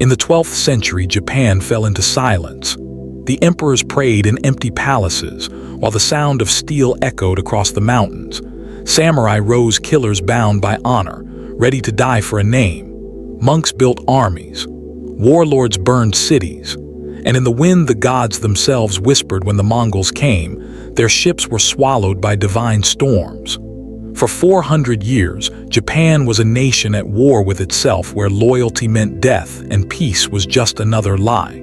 In the 12th century, Japan fell into silence. The emperors prayed in empty palaces, while the sound of steel echoed across the mountains. Samurai rose killers bound by honor, ready to die for a name. Monks built armies. Warlords burned cities. And in the wind the gods themselves whispered when the Mongols came. Their ships were swallowed by divine storms. For 400 years, Japan was a nation at war with itself, where loyalty meant death and peace was just another lie.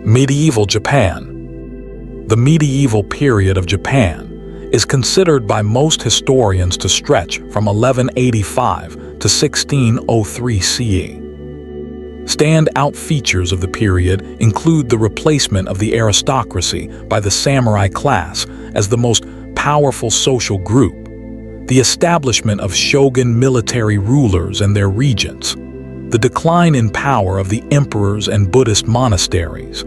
Medieval Japan. The medieval period of Japan is considered by most historians to stretch from 1185 to 1603 CE. Standout features of the period include the replacement of the aristocracy by the samurai class as the most powerful social group, the establishment of shogun military rulers and their regents, the decline in power of the emperors and Buddhist monasteries,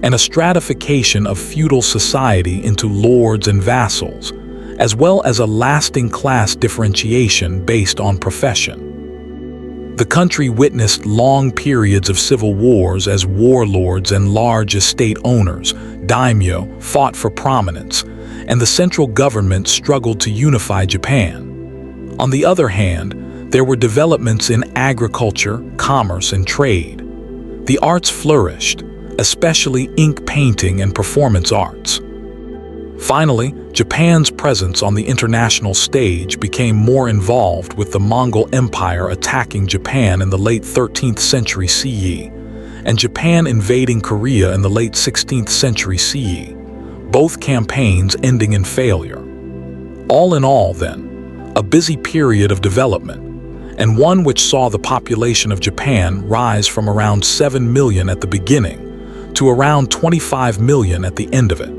and a stratification of feudal society into lords and vassals, as well as a lasting class differentiation based on profession. The country witnessed long periods of civil wars as warlords and large estate owners, daimyo, fought for prominence, and the central government struggled to unify Japan. On the other hand, there were developments in agriculture, commerce, and trade. The arts flourished, especially ink painting and performance arts. Finally, Japan's presence on the international stage became more involved, with the Mongol Empire attacking Japan in the late 13th century CE, and Japan invading Korea in the late 16th century CE, both campaigns ending in failure. All in all, then, a busy period of development, and one which saw the population of Japan rise from around 7 million at the beginning to around 25 million at the end of it.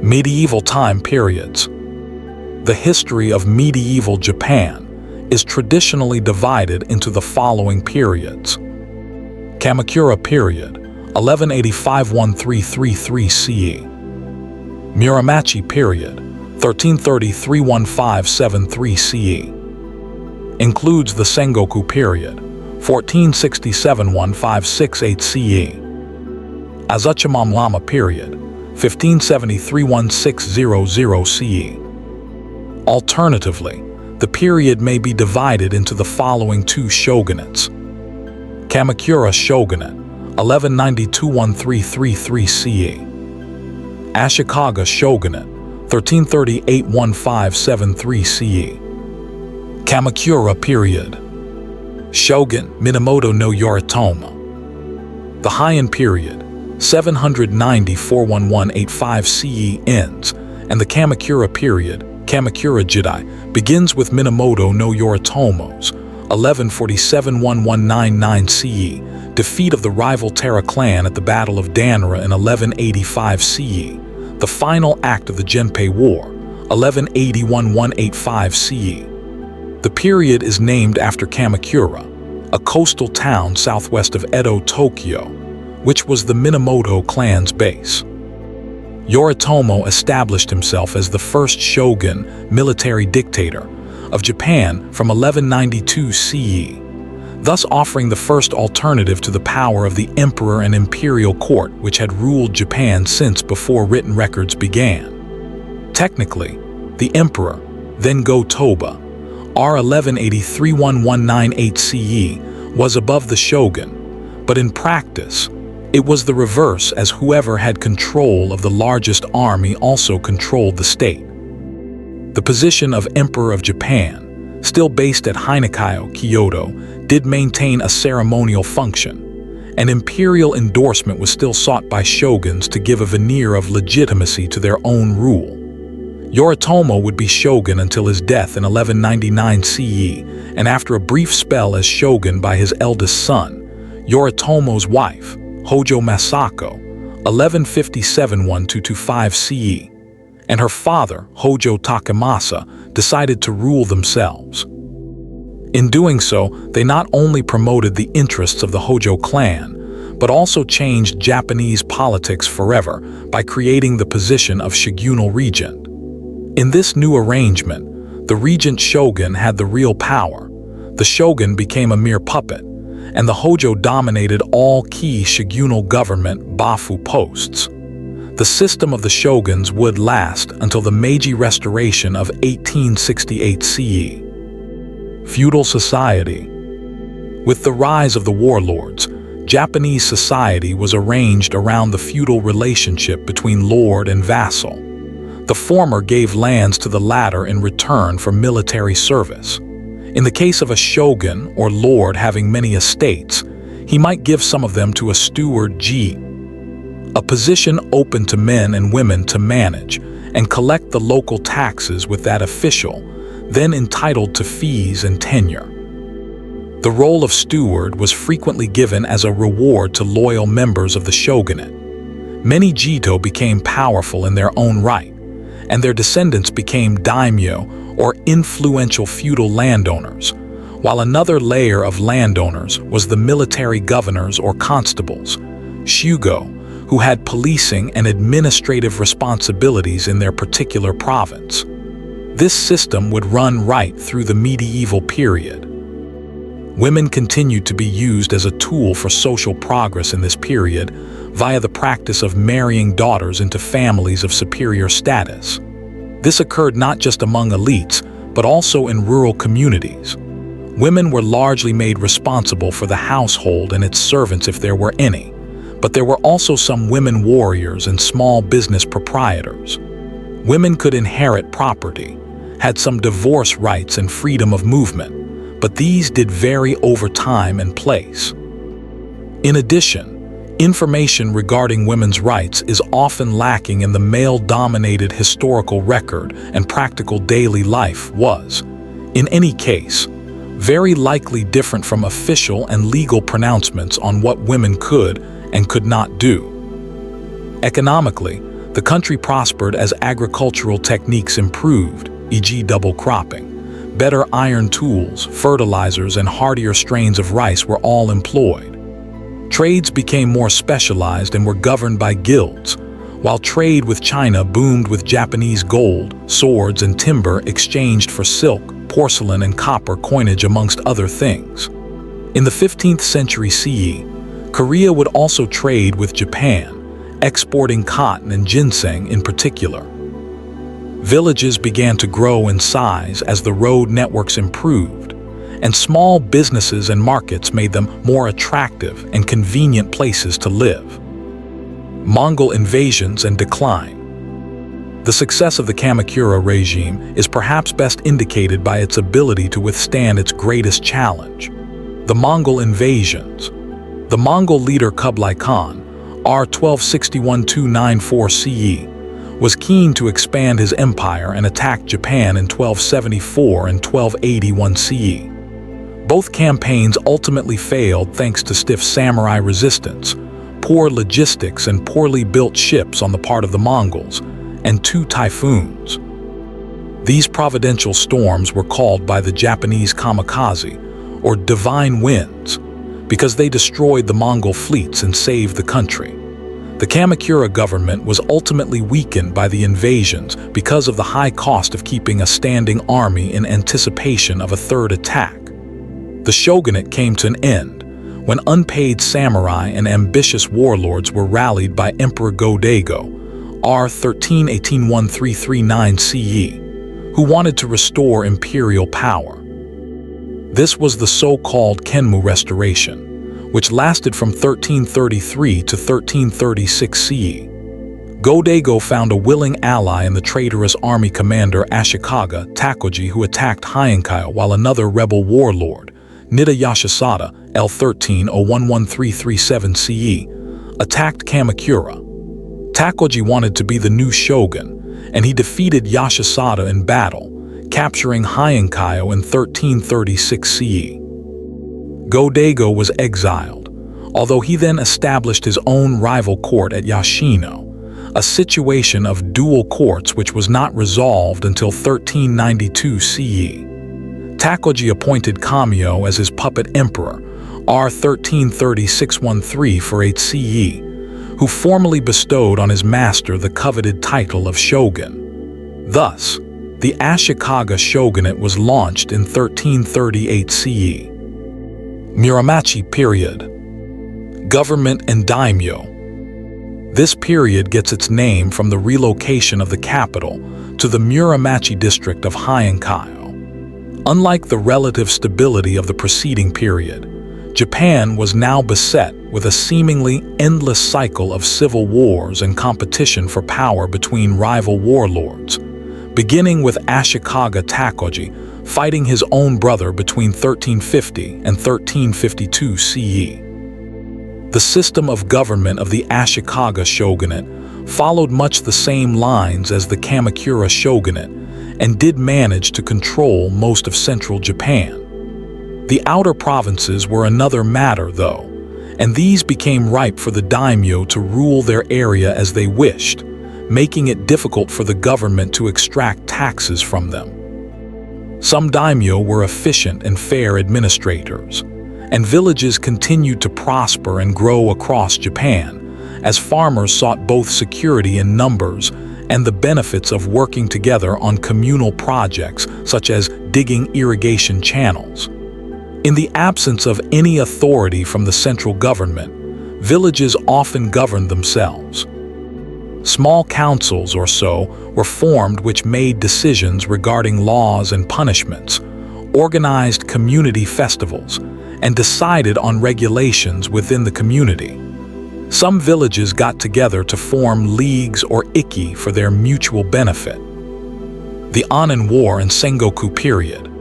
Medieval time periods. The history of medieval Japan is traditionally divided into the following periods. Kamakura period, 1185–1333 CE. Muromachi period, 1330–1573 CE. Includes the Sengoku period, 1467–1568 CE. Azuchimon-lama period, 1573–1600 CE. Alternatively, the period may be divided into the following two shogunates. Kamakura shogunate, 1192–1333 CE. Ashikaga shogunate, 1338–1573 CE. Kamakura period. Shogun Minamoto no Yoritomo. The Heian period, 790–41185 CE ends, and the Kamakura period, Kamakura Jidai, begins with Minamoto no Yoritomo's 1147–1199 CE defeat of the rival Tara clan at the Battle of Danra in 1185 CE, the final act of the Genpei War, 1181–185 CE. The period is named after Kamakura, a coastal town southwest of Edo, Tokyo, which was the Minamoto clan's base. Yoritomo established himself as the first shogun, military dictator, of Japan from 1192 CE, thus offering the first alternative to the power of the emperor and imperial court which had ruled Japan since before written records began. Technically, the emperor, then Go-Toba, R 1183–1198 CE, was above the shogun, but in practice, it was the reverse, as whoever had control of the largest army also controlled the state. The position of Emperor of Japan, still based at Hinakayo, Kyoto, did maintain a ceremonial function. An imperial endorsement was still sought by shoguns to give a veneer of legitimacy to their own rule. Yoritomo would be shogun until his death in 1199 CE, and after a brief spell as shogun by his eldest son, Yoritomo's wife, Hojo Masako, 1157–1225 CE, and her father, Hojo Takemasa, decided to rule themselves. In doing so, they not only promoted the interests of the Hojo clan, but also changed Japanese politics forever by creating the position of shogunal regent. In this new arrangement, the regent shogun had the real power. The shogun became a mere puppet, and the Hojo dominated all key shogunal government Bafu posts. The system of the shoguns would last until the Meiji Restoration of 1868 CE. Feudal society. With the rise of the warlords, Japanese society was arranged around the feudal relationship between lord and vassal. The former gave lands to the latter in return for military service. In the case of a shogun or lord having many estates, he might give some of them to a steward ji, a position open to men and women to manage and collect the local taxes with that official, then entitled to fees and tenure. The role of steward was frequently given as a reward to loyal members of the shogunate. Many jito became powerful in their own right, and their descendants became daimyo or influential feudal landowners, while another layer of landowners was the military governors or constables, shugo, who had policing and administrative responsibilities in their particular province. This system would run right through the medieval period. Women continued to be used as a tool for social progress in this period via the practice of marrying daughters into families of superior status. This occurred not just among elites, but also in rural communities. Women were largely made responsible for the household and its servants if there were any, but there were also some women warriors and small business proprietors. Women could inherit property, had some divorce rights and freedom of movement, but these did vary over time and place. In addition, information regarding women's rights is often lacking in the male-dominated historical record, and practical daily life was, in any case, very likely different from official and legal pronouncements on what women could and could not do. Economically, the country prospered as agricultural techniques improved, e.g. double cropping. Better iron tools, fertilizers, and hardier strains of rice were all employed. Trades became more specialized and were governed by guilds, while trade with China boomed with Japanese gold, swords, and timber exchanged for silk, porcelain, and copper coinage amongst other things. In the 15th century CE, Korea would also trade with Japan, exporting cotton and ginseng in particular. Villages began to grow in size as the road networks improved, and small businesses and markets made them more attractive and convenient places to live. Mongol invasions and decline. The success of the Kamakura regime is perhaps best indicated by its ability to withstand its greatest challenge, the Mongol invasions. The Mongol leader Kublai Khan, r. 1261–294 CE, was keen to expand his empire and attacked Japan in 1274 and 1281 CE. Both campaigns ultimately failed thanks to stiff samurai resistance, poor logistics, and poorly built ships on the part of the Mongols, and 2 typhoons. These providential storms were called by the Japanese kamikaze, or divine winds, because they destroyed the Mongol fleets and saved the country. The Kamakura government was ultimately weakened by the invasions because of the high cost of keeping a standing army in anticipation of a third attack. The shogunate came to an end when unpaid samurai and ambitious warlords were rallied by Emperor Go-Daigo, r. 1318–1339 CE, who wanted to restore imperial power. This was the so-called Kenmu Restoration, which lasted from 1333 to 1336 CE. Go-Daigo found a willing ally in the traitorous army commander Ashikaga Takoji, who attacked Hyankyo, while another rebel warlord, Nida Yashisada L13011337 CE, attacked Kamakura. Takoji wanted to be the new shogun, and he defeated Yashisada in battle, capturing Hyankyo in 1336 CE. Go-Daigo was exiled, although he then established his own rival court at Yashino, a situation of dual courts which was not resolved until 1392 CE. Takoji appointed Kamio as his puppet emperor, r. 1336–13 for 8 CE, who formally bestowed on his master the coveted title of shogun. Thus, the Ashikaga shogunate was launched in 1338 CE. Muromachi period. Government and daimyo. This period gets its name from the relocation of the capital to the Muromachi district of Heian-kyo. Unlike the relative stability of the preceding period, Japan was now beset with a seemingly endless cycle of civil wars and competition for power between rival warlords, beginning with Ashikaga Takoji fighting his own brother between 1350 and 1352 CE. The system of government of the Ashikaga shogunate followed much the same lines as the Kamakura shogunate and did manage to control most of central Japan. The outer provinces were another matter, though, and these became ripe for the daimyo to rule their area as they wished, making it difficult for the government to extract taxes from them. Some daimyo were efficient and fair administrators, and villages continued to prosper and grow across Japan, as farmers sought both security in numbers and the benefits of working together on communal projects such as digging irrigation channels. In the absence of any authority from the central government, villages often governed themselves. Small councils or so were formed which made decisions regarding laws and punishments, organized community festivals, and decided on regulations within the community. Some villages got together to form leagues or ikki for their mutual benefit. The Anin War and Sengoku period.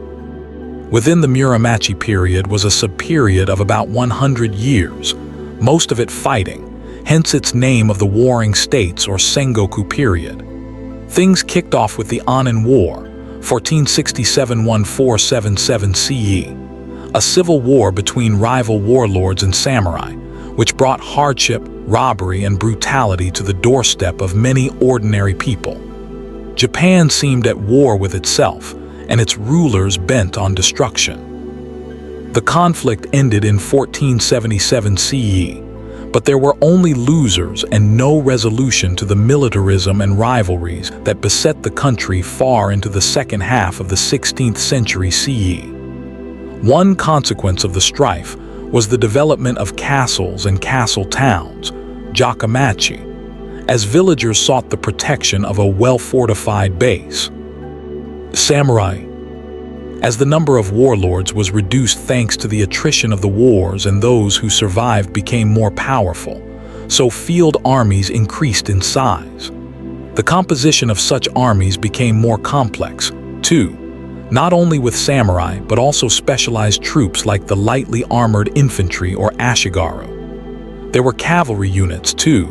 Within the Muromachi period was a subperiod of about 100 years, most of it fighting, hence its name of the Warring States or Sengoku period. Things kicked off with the Anin War, 1467–1477 CE, a civil war between rival warlords and samurai, which brought hardship, robbery, and brutality to the doorstep of many ordinary people. Japan seemed at war with itself, and its rulers bent on destruction. The conflict ended in 1477 CE, but there were only losers and no resolution to the militarism and rivalries that beset the country far into the second half of the 16th century CE. One consequence of the strife was the development of castles and castle towns, jakamachi, as villagers sought the protection of a well-fortified base. Samurai. As the number of warlords was reduced thanks to the attrition of the wars and those who survived became more powerful, so field armies increased in size. The composition of such armies became more complex, too, not only with samurai but also specialized troops like the lightly armored infantry or ashigaru. There were cavalry units, too,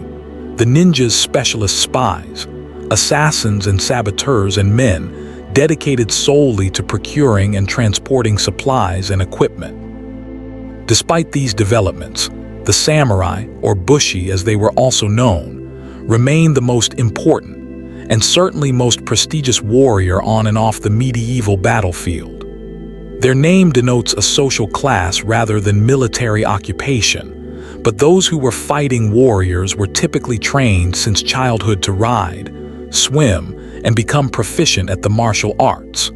the ninjas' specialist spies, assassins and saboteurs, and men dedicated solely to procuring and transporting supplies and equipment. Despite these developments, the samurai, or bushi as they were also known, remained the most important and certainly most prestigious warrior on and off the medieval battlefield. Their name denotes a social class rather than military occupation, but those who were fighting warriors were typically trained since childhood to ride, swim, and become proficient at the martial arts.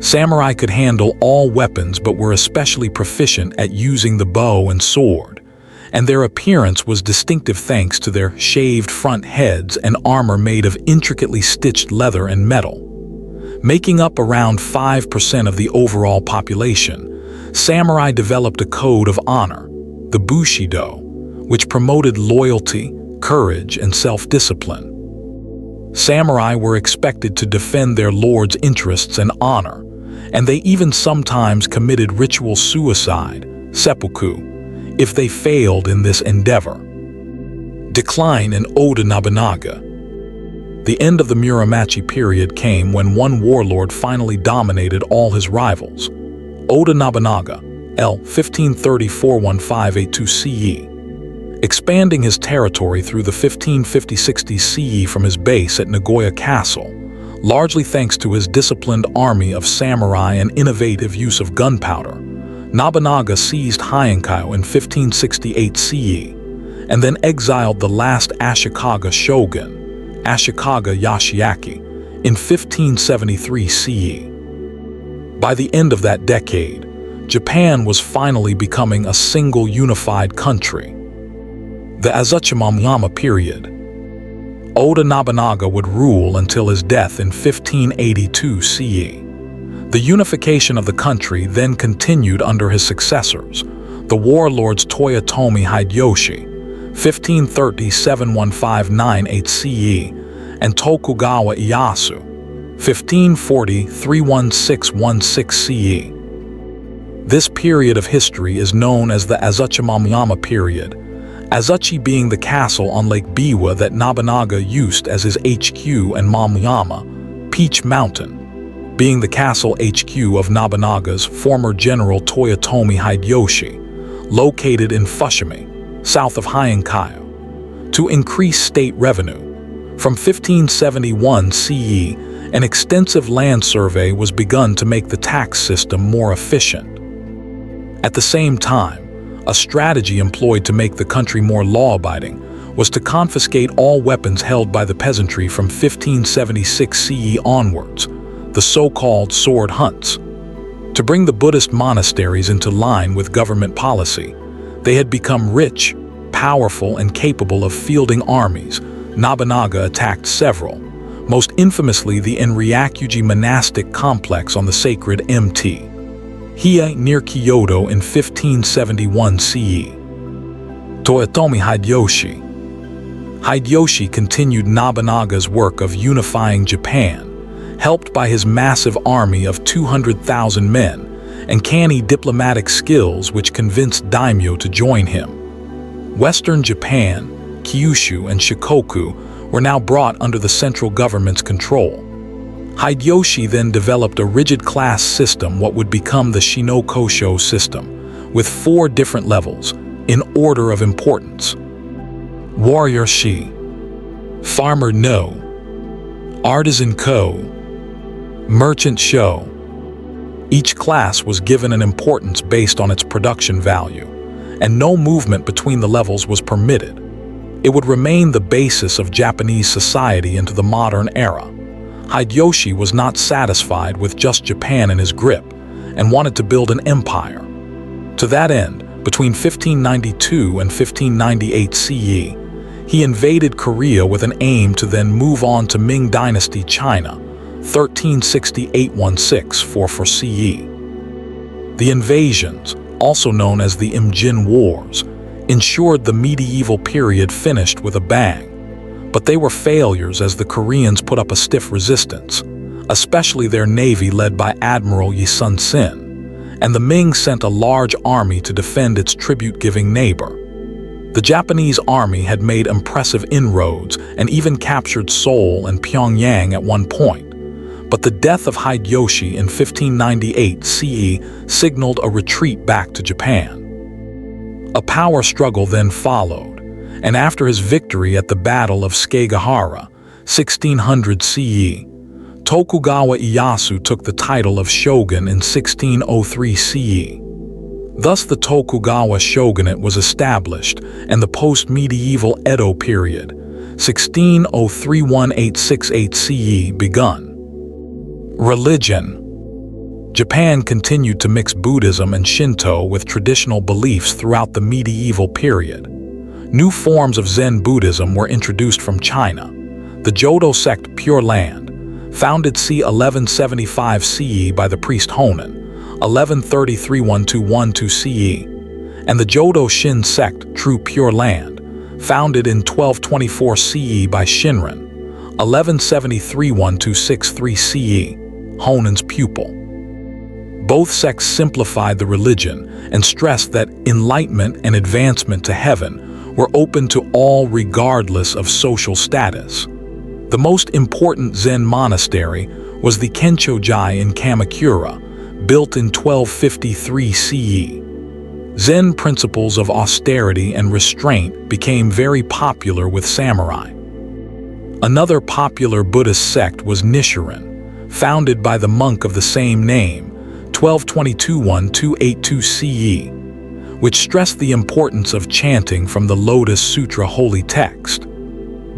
Samurai could handle all weapons but were especially proficient at using the bow and sword, and their appearance was distinctive thanks to their shaved front heads and armor made of intricately stitched leather and metal. Making up around 5% of the overall population, samurai developed a code of honor, the Bushido, which promoted loyalty, courage, and self-discipline. Samurai were expected to defend their lord's interests and honor, and they even sometimes committed ritual suicide, seppuku, if they failed in this endeavor. Decline in Oda Nobunaga. The end of the Muromachi period came when one warlord finally dominated all his rivals. Oda Nobunaga, L. 1534–1582 CE. Expanding his territory through the 1550–60 CE from his base at Nagoya Castle, largely thanks to his disciplined army of samurai and innovative use of gunpowder, Nobunaga seized Heian-kyo in 1568 CE, and then exiled the last Ashikaga shogun, Ashikaga Yoshiaki, in 1573 CE. By the end of that decade, Japan was finally becoming a single unified country. The Azuchi-Momoyama period. Oda Nobunaga would rule until his death in 1582 CE. The unification of the country then continued under his successors, the warlords Toyotomi Hideyoshi, 1530–71598 CE, and Tokugawa Ieyasu, 1540–31616 CE. This period of history is known as the Azuchi-Momoyama period, Azuchi being the castle on Lake Biwa that Nobunaga used as his HQ, and Momoyama, Peach Mountain, being the castle HQ of Nobunaga's former general Toyotomi Hideyoshi, located in Fushimi, south of Heian-kaiō, to increase state revenue. From 1571 CE, an extensive land survey was begun to make the tax system more efficient. At the same time, a strategy employed to make the country more law-abiding was to confiscate all weapons held by the peasantry from 1576 CE onwards, the so-called sword hunts. To bring the Buddhist monasteries into line with government policy, they had become rich, powerful, and capable of fielding armies. Nobunaga attacked several, most infamously the Enryakuji monastic complex on the sacred Mt. Hiei near Kyoto in 1571 CE. Toyotomi Hideyoshi. Hideyoshi continued Nobunaga's work of unifying Japan, helped by his massive army of 200,000 men and canny diplomatic skills which convinced daimyo to join him. Western Japan, Kyushu, and Shikoku were now brought under the central government's control. Hideyoshi then developed a rigid class system, what would become the Shinokosho system, with 4 different levels, in order of importance. Warrior Shi, Farmer No, Artisan Ko, Merchant Sho. Each class was given an importance based on its production value, and no movement between the levels was permitted. It would remain the basis of Japanese society into the modern era. Hideyoshi was not satisfied with just Japan in his grip and wanted to build an empire. To that end, between 1592 and 1598 CE, he invaded Korea with an aim to then move on to Ming Dynasty China, 1360–816 CE. The invasions, also known as the Imjin Wars, ensured the medieval period finished with a bang. But they were failures as the Koreans put up a stiff resistance, especially their navy led by Admiral Yi Sun-sin, and the Ming sent a large army to defend its tribute-giving neighbor. The Japanese army had made impressive inroads and even captured Seoul and Pyongyang at one point, but the death of Hideyoshi in 1598 CE signaled a retreat back to Japan. A power struggle then followed, and after his victory at the Battle of Sekigahara, 1600 CE, Tokugawa Ieyasu took the title of shogun in 1603 CE. Thus the Tokugawa shogunate was established, and the post-medieval Edo period, 1603–1868 CE, begun. Religion. Japan continued to mix Buddhism and Shinto with traditional beliefs throughout the medieval period. New forms of Zen Buddhism were introduced from China. The Jodo sect Pure Land, founded c. 1175 CE by the priest Honen, 1133–1212 CE, and the Jodo Shin sect True Pure Land, founded in 1224 CE by Shinran, 1173–1263 CE, Honen's pupil. Both sects simplified the religion and stressed that enlightenment and advancement to heaven were open to all regardless of social status. The most important Zen monastery was the Kenchō-ji in Kamakura, built in 1253 CE. Zen principles of austerity and restraint became very popular with samurai. Another popular Buddhist sect was Nichiren, founded by the monk of the same name, 1222–1282 CE, which stressed the importance of chanting from the Lotus Sutra holy text.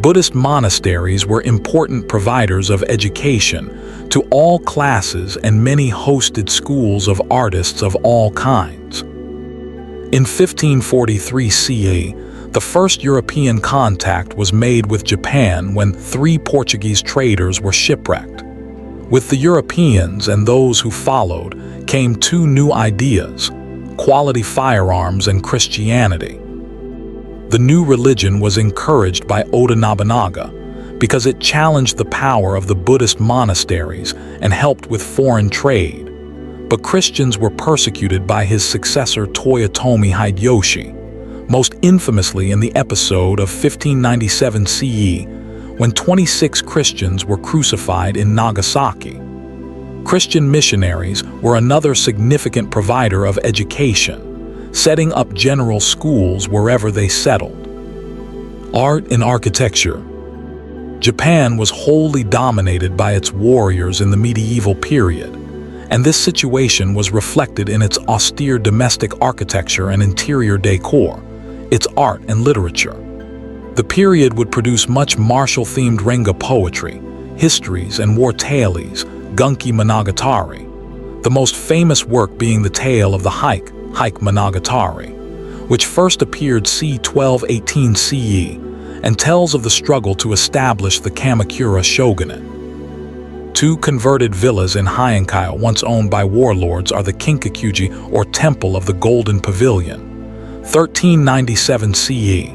Buddhist monasteries were important providers of education to all classes, and many hosted schools of artists of all kinds. In 1543 CE, the first European contact was made with Japan when 3 Portuguese traders were shipwrecked. With the Europeans and those who followed came 2 new ideas: quality firearms and Christianity. The new religion was encouraged by Oda Nobunaga because it challenged the power of the Buddhist monasteries and helped with foreign trade. But Christians were persecuted by his successor Toyotomi Hideyoshi, most infamously in the episode of 1597 CE, when 26 Christians were crucified in Nagasaki. Christian missionaries were another significant provider of education, setting up general schools wherever they settled. Art and architecture. Japan was wholly dominated by its warriors in the medieval period, and this situation was reflected in its austere domestic architecture and interior decor, its art and literature. The period would produce much martial-themed Renga poetry, histories, and war tales, Gunki Monogatari, the most famous work being the tale of the Hike Monogatari, which first appeared c. 1218 CE and tells of the struggle to establish the Kamakura shogunate. 2 converted villas in Heian once owned by warlords are the Kinkakuji, or Temple of the Golden Pavilion, 1397 CE,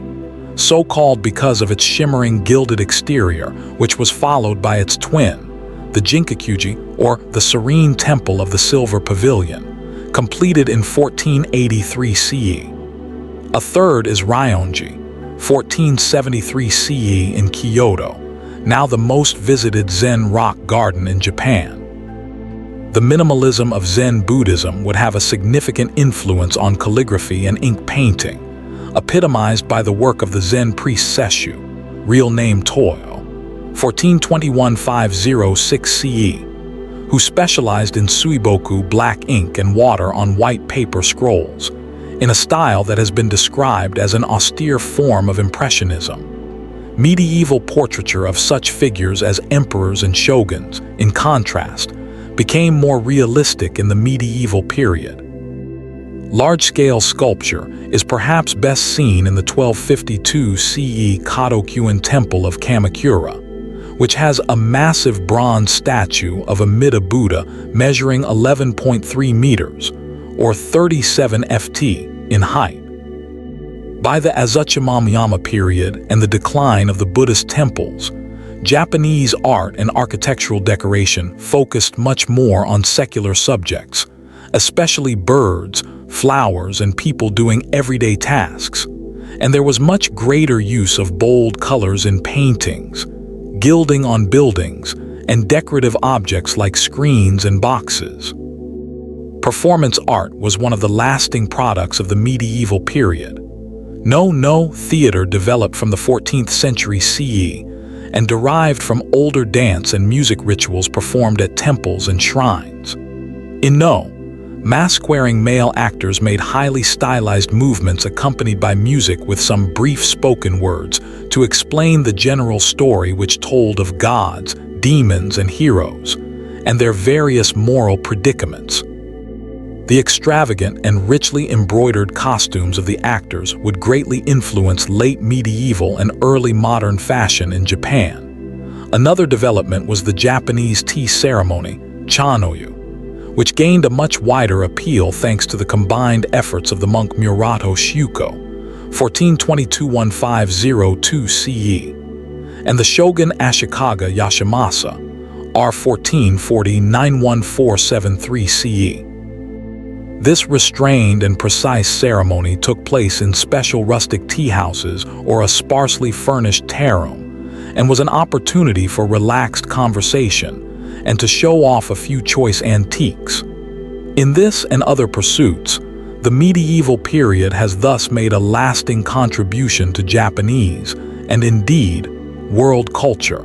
so called because of its shimmering gilded exterior, which was followed by its twin, the Jinkakuji, or the Serene Temple of the Silver Pavilion, completed in 1483 CE. A third is Ryoanji, 1473 CE in Kyoto, now the most visited Zen rock garden in Japan. The minimalism of Zen Buddhism would have a significant influence on calligraphy and ink painting, epitomized by the work of the Zen priest Sesshu, real name Toyo, 1421-506 CE, who specialized in suiboku, black ink and water on white paper scrolls, in a style that has been described as an austere form of Impressionism. Medieval portraiture of such figures as emperors and shoguns, in contrast, became more realistic in the medieval period. Large-scale sculpture is perhaps best seen in the 1252 CE Kadokyuin Temple of Kamakura, which has a massive bronze statue of a Amida Buddha measuring 11.3 meters, or 37 ft, in height. By the Azuchi-Momoyama period and the decline of the Buddhist temples, Japanese art and architectural decoration focused much more on secular subjects, especially birds, flowers, and people doing everyday tasks, and there was much greater use of bold colors in paintings, gilding on buildings, and decorative objects like screens and boxes. Performance art was one of the lasting products of the medieval period. No theater developed from the 14th century CE and derived from older dance and music rituals performed at temples and shrines. In mask-wearing male actors made highly stylized movements accompanied by music with some brief spoken words to explain the general story, which told of gods, demons, and heroes, and their various moral predicaments. The extravagant and richly embroidered costumes of the actors would greatly influence late medieval and early modern fashion in Japan. Another development was the Japanese tea ceremony, chanoyu, which gained a much wider appeal thanks to the combined efforts of the monk Murato Shuko, 1422-1502 CE, and the shogun Ashikaga Yoshimasa, R. 1440-91473 CE. This restrained and precise ceremony took place in special rustic tea houses or a sparsely furnished tearoom, and was an opportunity for relaxed conversation and to show off a few choice antiques. In this and other pursuits, the medieval period has thus made a lasting contribution to Japanese, and indeed, world culture.